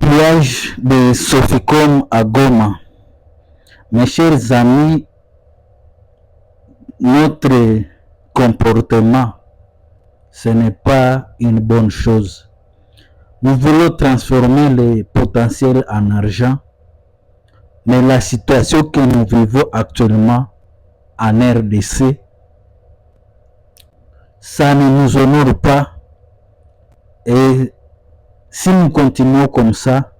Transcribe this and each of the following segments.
pillage de Soficom à Goma. Mes chers amis, notre comportement, ce n'est pas une bonne chose. Nous voulons transformer les potentiels en argent, mais la situation que nous vivons actuellement en RDC, ça ne nous honore pas. Et si nous continuons comme ça,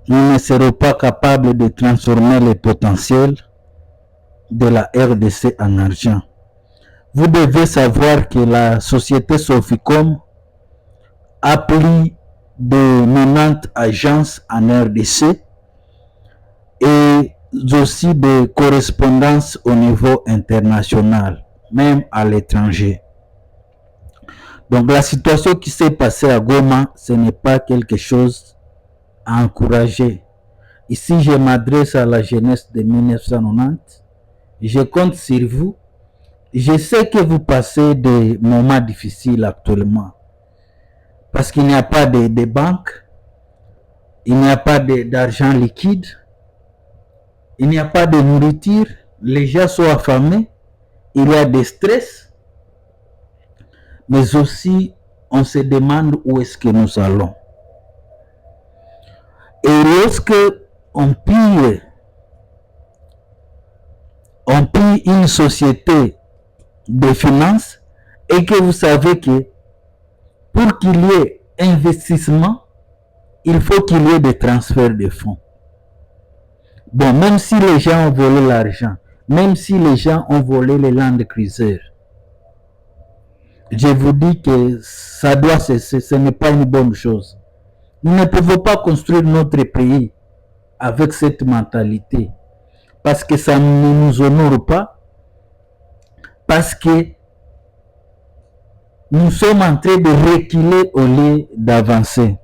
nous ne serons pas capables de transformer les potentiels de la RDC en argent. Vous devez savoir que la société Soficom a plus de 90 agences en RDC et aussi des correspondances au niveau international, même à l'étranger. Donc la situation qui s'est passée à Goma, ce n'est pas quelque chose à encourager. Ici, je m'adresse à la jeunesse de 1990. Je compte sur vous. Je sais que vous passez des moments difficiles actuellement. Parce qu'il n'y a pas de banque, il n'y a pas d'argent liquide, il n'y a pas de nourriture, les gens sont affamés, il y a des stress. Mais aussi, on se demande où est-ce que nous allons. Et lorsque on pille une société de finances et que vous savez que pour qu'il y ait investissement, il faut qu'il y ait des transferts de fonds. Bon, même si les gens ont volé l'argent, même si les gens ont volé les Land Cruiser, je vous dis que ça doit cesser, ce n'est pas une bonne chose. Nous ne pouvons pas construire notre pays avec cette mentalité parce que ça ne nous honore pas, parce que nous sommes en train de reculer au lieu d'avancer.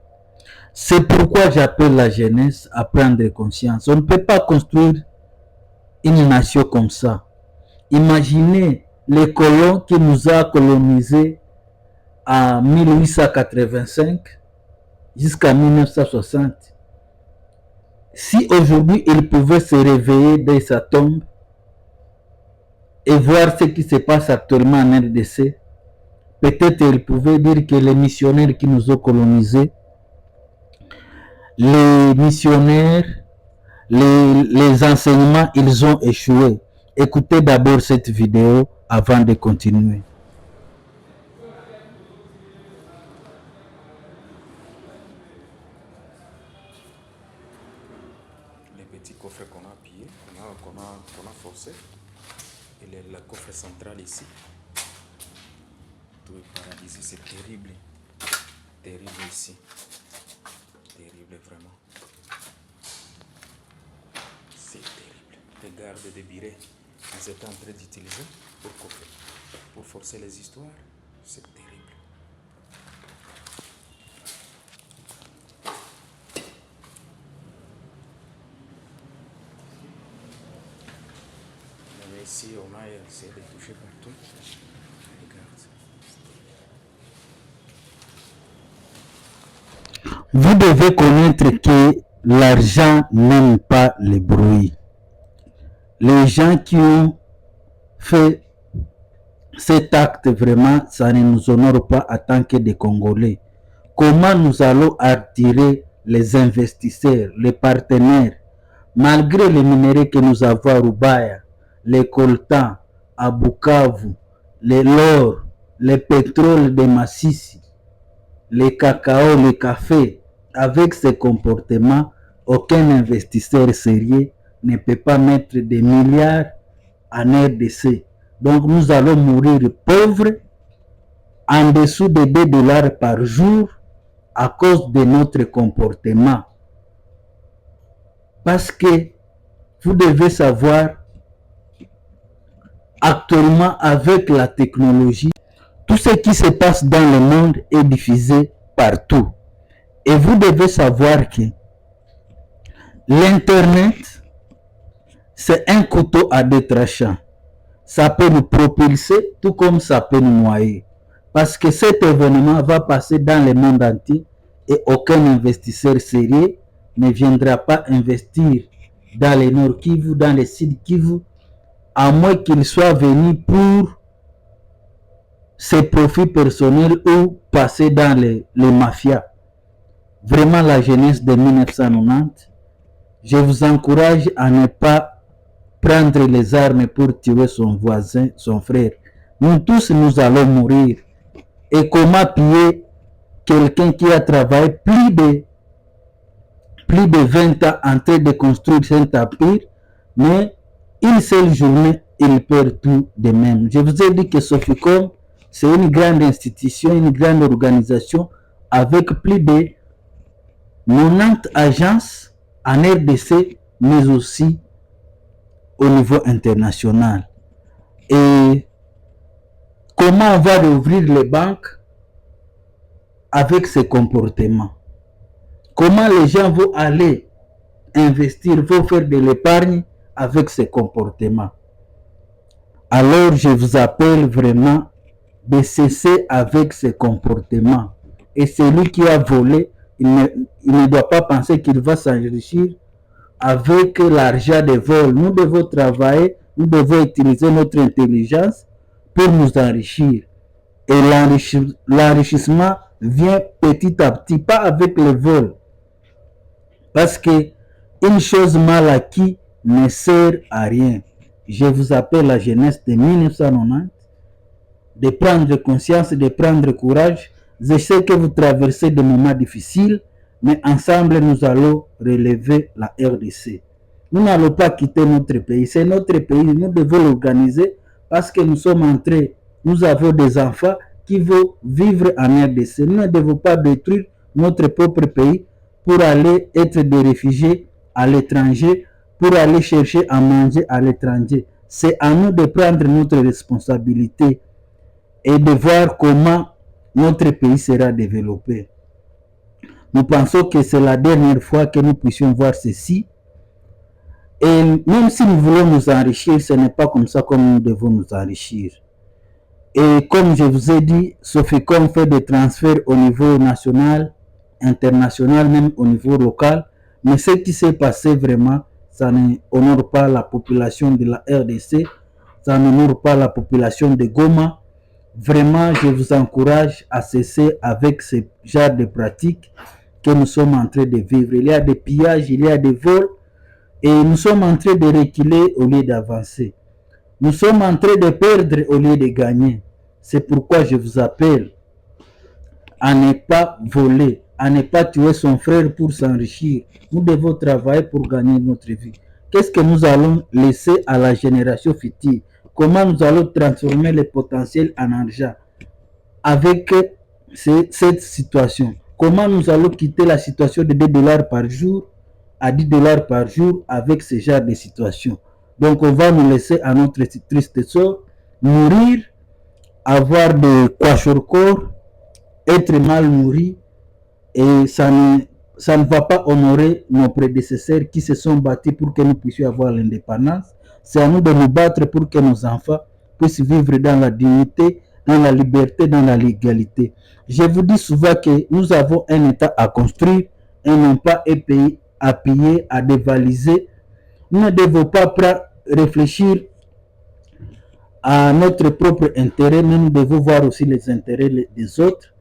C'est pourquoi j'appelle la jeunesse à prendre conscience. On ne peut pas construire une nation comme ça. Imaginez les colons qui nous ont colonisés en 1885 jusqu'à 1960. Si aujourd'hui ils pouvaient se réveiller dès sa tombe et voir ce qui se passe actuellement en RDC, peut-être ils pouvaient dire que les missionnaires qui nous ont colonisés, les missionnaires, les enseignements, ils ont échoué. Écoutez d'abord cette vidéo avant de continuer. Les petits coffres qu'on a pillés, qu'on a forcés, et le coffre central ici. Tout est paralysé, c'est terrible. Terrible ici. Terrible vraiment. C'est terrible. Les gardes de Biré, ils étaient en train d'utiliser pour forcer les histoires. C'est terrible. Mais ici, on a essayé de toucher partout. Regarde. Vous devez connaître que l'argent n'aime pas le bruit. Les gens qui ont fait cet acte, vraiment, ça ne nous honore pas en tant que des Congolais. Comment nous allons attirer les investisseurs, les partenaires, malgré les minéraux que nous avons à Rubaya, les coltans, à Bukavu, l'or, le pétrole de Massissi, les cacao, le café. Avec ces comportements, aucun investisseur sérieux ne peut pas mettre des milliards en RDC. Donc nous allons mourir pauvres en dessous de 2 dollars par jour à cause de notre comportement. Parce que vous devez savoir, actuellement avec la technologie, tout ce qui se passe dans le monde est diffusé partout. Et vous devez savoir que l'Internet, c'est un couteau à deux tranchants. Ça peut nous propulser, tout comme ça peut nous noyer. Parce que cet événement va passer dans le monde entier et aucun investisseur sérieux ne viendra pas investir dans le Nord Kivu, dans le Sud Kivu, à moins qu'il soit venu pour ses profits personnels ou passer dans les mafias. Vraiment, la jeunesse de 1990, je vous encourage à ne pas prendre les armes pour tuer son voisin, son frère. Nous tous, nous allons mourir. Et comment piller quelqu'un qui a travaillé plus de 20 ans en train de construire cet empire, mais une seule journée, il perd tout de même. Je vous ai dit que Soficom, c'est une grande institution, une grande organisation avec plus de 90 agences en RDC, mais aussi au niveau international. Et comment on va rouvrir les banques avec ces comportements? Comment les gens vont aller investir, vont faire de l'épargne avec ces comportements? Alors je vous appelle vraiment de cesser avec ces comportements. Et celui qui a volé, il ne doit pas penser qu'il va s'enrichir avec l'argent des vols. Nous devons travailler, nous devons utiliser notre intelligence pour nous enrichir. Et l'enrichissement vient petit à petit, pas avec le vol. Parce que une chose mal acquise ne sert à rien. Je vous appelle la jeunesse de 1990 de prendre conscience, de prendre courage. Je sais que vous traversez des moments difficiles, mais ensemble nous allons relever la RDC. Nous n'allons pas quitter notre pays. C'est notre pays, nous devons l'organiser parce que nous sommes entrés. Nous avons des enfants qui vont vivre en RDC. Nous ne devons pas détruire notre propre pays pour aller être des réfugiés à l'étranger, pour aller chercher à manger à l'étranger. C'est à nous de prendre notre responsabilité et de voir comment notre pays sera développé. Nous pensons que c'est la dernière fois que nous puissions voir ceci. Et même si nous voulons nous enrichir, ce n'est pas comme ça que nous devons nous enrichir. Et comme je vous ai dit, Soficom fait des transferts au niveau national, international, même au niveau local. Mais ce qui s'est passé vraiment, ça n'honore pas la population de la RDC, ça n'honore pas la population de Goma. Vraiment, je vous encourage à cesser avec ce genre de pratiques que nous sommes en train de vivre. Il y a des pillages, il y a des vols, et nous sommes en train de reculer au lieu d'avancer. Nous sommes en train de perdre au lieu de gagner. C'est pourquoi je vous appelle à ne pas voler, à ne pas tuer son frère pour s'enrichir. Nous devons travailler pour gagner notre vie. Qu'est-ce que nous allons laisser à la génération future? Comment nous allons transformer le potentiel en argent avec cette situation? Comment nous allons quitter la situation de 2 dollars par jour à 10 dollars par jour avec ce genre de situation? Donc on va nous laisser à notre triste sort, mourir, avoir des kwashiorkor, être mal nourri, et ça ne va pas honorer nos prédécesseurs qui se sont battus pour que nous puissions avoir l'indépendance. C'est à nous de nous battre pour que nos enfants puissent vivre dans la dignité, dans la liberté, dans la légalité. Je vous dis souvent que nous avons un État à construire et non pas un pays à piller, à dévaliser. Nous ne devons pas réfléchir à notre propre intérêt, mais nous devons voir aussi les intérêts des autres.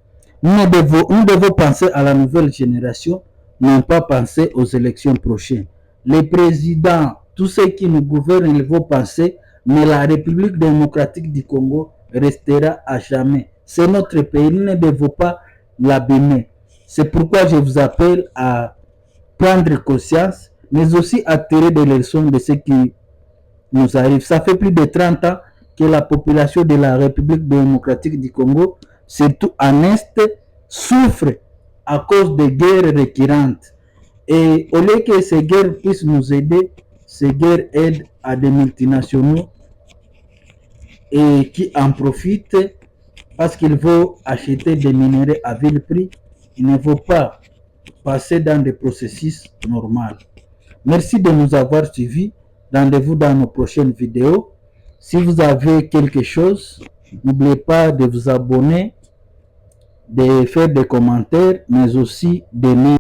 Nous devons penser à la nouvelle génération, non pas penser aux élections prochaines. Les présidents, tous ceux qui nous gouvernent, ils vont penser, mais la République démocratique du Congo restera à jamais. C'est notre pays, nous ne devons pas l'abîmer. C'est pourquoi je vous appelle à prendre conscience, mais aussi à tirer des leçons de ce qui nous arrive. Ça fait plus de 30 ans que la population de la République démocratique du Congo, surtout en Est, souffre à cause de guerres récurrentes. Et au lieu que ces guerres puissent nous aider, ces guerres aident à des multinationaux et qui en profitent parce qu'ils vont acheter des minerais à vil prix. Ils ne vont pas passer dans des processus normaux. Merci de nous avoir suivis. Rendez-vous dans nos prochaines vidéos. Si vous avez quelque chose, n'oubliez pas de vous abonner de faire des commentaires, mais aussi d'aimer